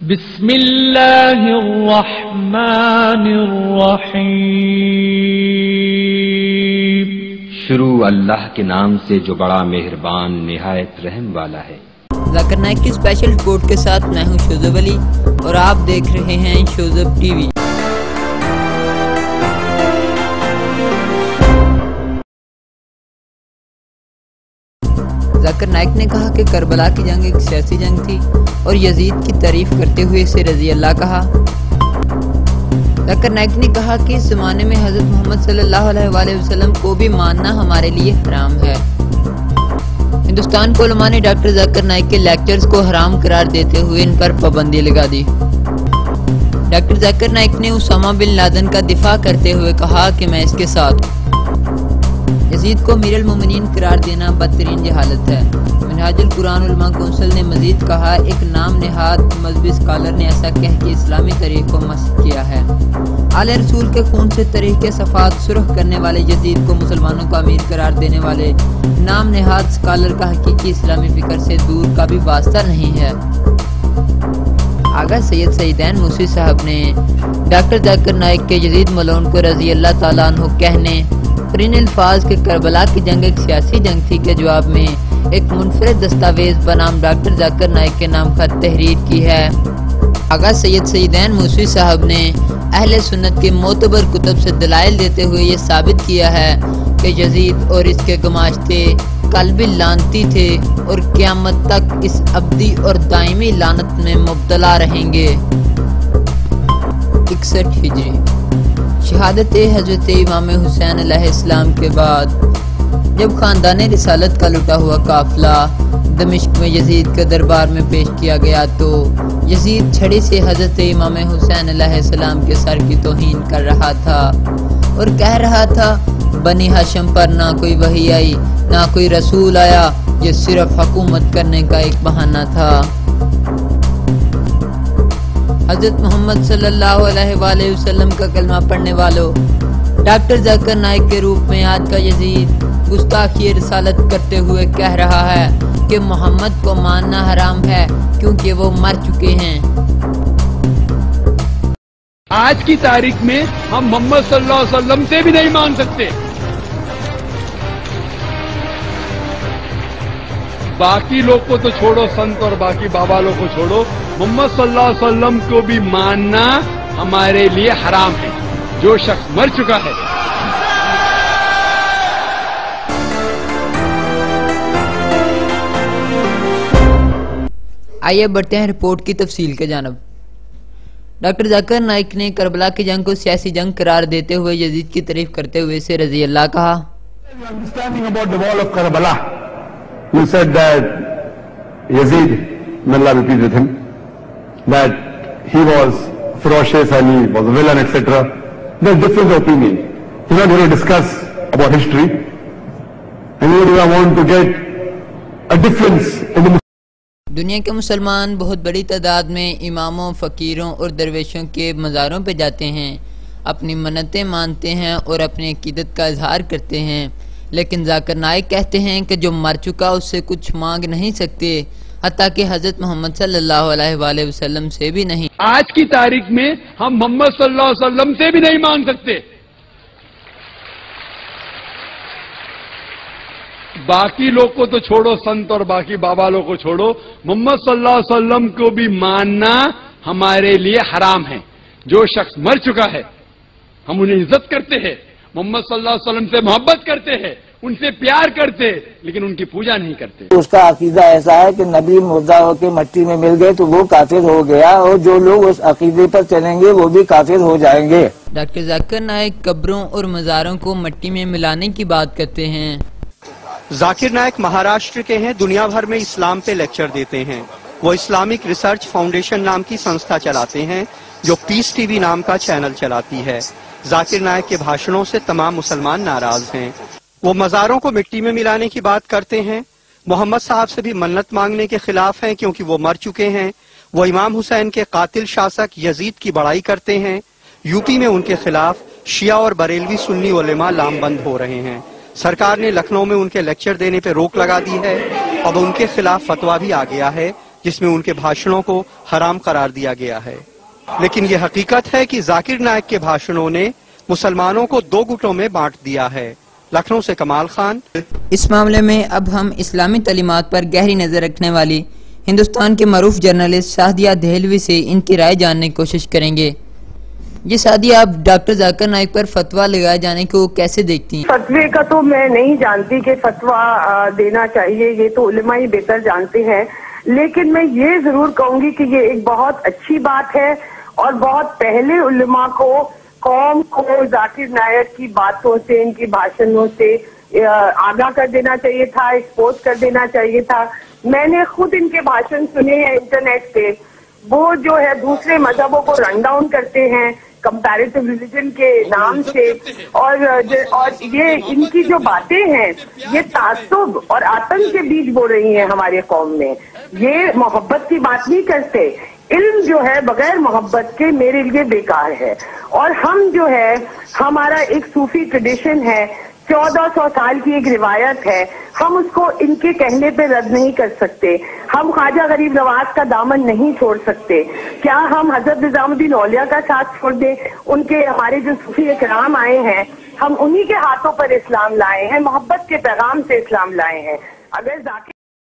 بسم اللہ الرحمن الرحیم۔ شروع اللہ کے نام سے جو بڑا مہربان نہایت رحم والا ہے۔ ذاکر نائک کی اسپیشل رپورٹ کے ساتھ میں ہوں شوذب علی اور آپ دیکھ رہے ہیں شوذب ٹی وی۔ ذاکر نائک نے کہا کہ کربلا کی جنگ ایک سیاسی جنگ تھی اور یزید کی تعریف کرتے ہوئے اسے رضی اللہ کہا۔ ذاکر نائک نے کہا کہ اس زمانے میں حضرت محمد صلی اللہ علیہ وآلہ وسلم کو بھی ماننا ہمارے لیے حرام ہے۔ ہندوستان کے علماء نے ڈاکٹر ذاکر نائک کے لیکچرز کو حرام قرار دیتے ہوئے ان پر پابندی لگا دی۔ ڈاکٹر ذاکر نائک نے اسامہ بن لادن کا دفاع کرتے ہوئے کہا کہ میں اس کے ساتھ ہوں۔ یزید کو امیر المومنین قرار دینا بدترین جہالت ہے۔ منہاج القرآن علماء کونسل نے مزید کہا ایک نام نہاد مذہبی اسکالر نے ایسا کہہ کے اسلامی تاریخ کو مسخ کیا ہے۔ آل رسول کے خون سے تاریخ کے صفحات سرخ کرنے والے یزید کو مسلمانوں کا امیر قرار دینے والے نام نہاد اسکالر کا حقیقی اسلامی فکر سے دور کا بھی واسطہ نہیں ہے۔ آغا سید سعیدین موسوی صاحب نے ڈاکٹر ذاکر نائک کے یزید ملعون کو رضی اللہ تعالیٰ عنہ کہنے اور ان الفاظ کے کربلا کی جنگ ایک سیاسی جنگ تھی کے جواب میں ایک منفرد دستاویز بنام ڈاکٹر ذاکر نائک کے نام خط تحریر کی ہے۔ آغا سید سعیدین موسوی صاحب نے اہل سنت کے معتبر کتب سے دلائل دیتے ہوئے یہ ثابت کیا ہے کہ یزید اور اس کے گماشتے قلبی لعنتی تھے اور قیامت تک اس ابدی اور دائمی لعنت میں مبتلا رہیں گے۔ 61 ہجری شہادت حضرت امام حسین علیہ السلام کے بعد جب خاندان رسالت کا لٹا ہوا قافلہ دمشق میں یزید کے دربار میں پیش کیا گیا تو یزید چھڑی سے حضرت امام حسین علیہ السلام کے سر کی توہین کر رہا تھا اور کہہ رہا تھا بنی ہاشم پر نہ کوئی وحی آئی نہ کوئی رسول آیا، یہ صرف حکومت کرنے کا ایک بہانہ تھا۔ حضرت محمد صلی اللہ علیہ وآلہ وسلم کا کلمہ پڑھنے والوں، ڈاکٹر ذاکر نائک کے روپ میں آج کا یزید گستاخی رسالت کرتے ہوئے کہہ رہا ہے کہ محمد کو ماننا حرام ہے کیونکہ وہ مر چکے ہیں۔ آج کی تاریخ میں ہم محمد صلی اللہ علیہ وسلم سے بھی نہیں مان سکتے۔ باقی لوگ کو تو چھوڑو، سنت اور باقی بابا لوگ کو چھوڑو، محمد صلی اللہ علیہ وسلم کو بھی ماننا ہمارے لیے حرام ہے۔ جو شخص مر چکا ہے آئیے بڑھتے ہیں رپورٹ کی تفصیل کے جانب۔ ڈاکٹر ذاکر نائک نے کربلا کی جنگ کو سیاسی جنگ قرار دیتے ہوئے یزید کی تعریف کرتے ہوئے اسے رضی اللہ کہا۔ You said that Yazid, may Allah be pleased with him, that he was ferocious and he was a villain, etc. There's difference of opinion. You're not going to discuss about history, and you want to get a difference in the دنیا کے مسلمان بہت بڑی تعداد میں اماموں، فقیروں اور درویشوں کے مزاروں پہ جاتے ہیں، اپنی منتیں مانتے ہیں اور اپنی عقیدت کا اظہار کرتے ہیں، لیکن ذاکر نائک کہتے ہیں کہ جو مر چکا اس سے کچھ مانگ نہیں سکتے، حتیٰ کہ حضرت محمد صلی اللہ علیہ وآلہ وسلم سے بھی نہیں۔ آج کی تاریخ میں ہم محمد صلی اللہ علیہ وسلم سے بھی نہیں مانگ سکتے۔ باقی لوگ کو تو چھوڑو، سنت اور باقی بابا لوگ کو چھوڑو، محمد صلی اللہ علیہ وسلم کو بھی ماننا ہمارے لیے حرام ہے۔ جو شخص مر چکا ہے ہم انہیں عزت کرتے ہیں، محمد صلی اللہ علیہ وسلم سے محبت کرتے ہیں، ان سے پیار کرتے ہیں، لیکن ان کی پوجا نہیں کرتے۔ اس کا عقیدہ ایسا ہے کہ نبی مردہ ہو کے مٹی میں مل گئے تو وہ کافر ہو گیا، اور جو لوگ اس عقیدے پر چلیں گے وہ بھی کافر ہو جائیں گے۔ ڈاکٹر ذاکر نائک قبروں اور مزاروں کو مٹی میں ملانے کی بات کرتے ہیں۔ ذاکر نائک مہاراشٹر کے ہیں، دنیا بھر میں اسلام پہ لیکچر دیتے ہیں۔ وہ اسلامک ریسرچ فاؤنڈیشن نام کی سنستھا چلاتے ہیں جو پیس ٹی وی نام کا چینل چلاتی ہے۔ ذاکر نائک کے بھاشنوں سے تمام مسلمان ناراض ہیں۔ وہ مزاروں کو مٹی میں ملانے کی بات کرتے ہیں، محمد صاحب سے بھی منت مانگنے کے خلاف ہیں کیونکہ وہ مر چکے ہیں۔ وہ امام حسین کے قاتل شاسک یزید کی بڑائی کرتے ہیں۔ یو پی میں ان کے خلاف شیعہ اور بریلوی سنی علماء لام بند ہو رہے ہیں۔ سرکار نے لکھنؤ میں ان کے لیکچر دینے پہ روک لگا دی ہے۔ اب ان کے خلاف فتویٰ بھی آ گیا ہے جس میں ان کے بھاشنوں کو حرام قرار دیا گیا ہے۔ لیکن یہ حقیقت ہے کہ ذاکر نائک کے بھاشنوں نے مسلمانوں کو دو گٹوں میں بانٹ دیا ہے۔ لکھنؤ سے کمال خان۔ اس معاملے میں اب ہم اسلامی تعلیمات پر گہری نظر رکھنے والی ہندوستان کے معروف جرنلسٹ سعدیہ دہلوی سے ان کی رائے جاننے کی کوشش کریں گے۔ جی سعدیہ، آپ ڈاکٹر ذاکر نائک پر فتویٰ لگائے جانے کو کیسے دیکھتی ہیں؟ فتوے کا تو میں نہیں جانتی کہ فتویٰ دینا چاہیے، یہ تو علماء ہی بہتر جانتے ہیں، لیکن میں یہ ضرور کہوں گی کہ یہ ایک بہت اچھی بات ہے اور بہت پہلے علماء کو قوم کو ذاکر نائک کی باتوں سے، ان کی بھاشنوں سے آگاہ کر دینا چاہیے تھا، ایکسپوز کر دینا چاہیے تھا۔ میں نے خود ان کے بھاشن سنے ہیں انٹرنیٹ پہ، وہ جو ہے دوسرے مذہبوں کو رن ڈاؤن کرتے ہیں کمپیریٹو ریلیجن کے نام سے، اور یہ ان کی جو باتیں ہیں یہ تعصب اور آتنک کے بیچ بول رہی ہیں ہمارے قوم میں۔ یہ محبت کی بات نہیں کرتے۔ علم جو ہے بغیر محبت کے میرے لیے بیکار ہے، اور ہم جو ہے ہمارا ایک صوفی ٹریڈیشن ہے، 1400 سال کی ایک روایت ہے، ہم اس کو ان کے کہنے پہ رد نہیں کر سکتے۔ ہم خواجہ غریب نواز کا دامن نہیں چھوڑ سکتے۔ کیا ہم حضرت نظام الدین اولیاء کا ساتھ چھوڑ دیں؟ ان کے ہمارے جو صوفی اکرام آئے ہیں، ہم انہی کے ہاتھوں پر اسلام لائے ہیں، محبت کے پیغام سے اسلام لائے ہیں۔ اگر ذاکر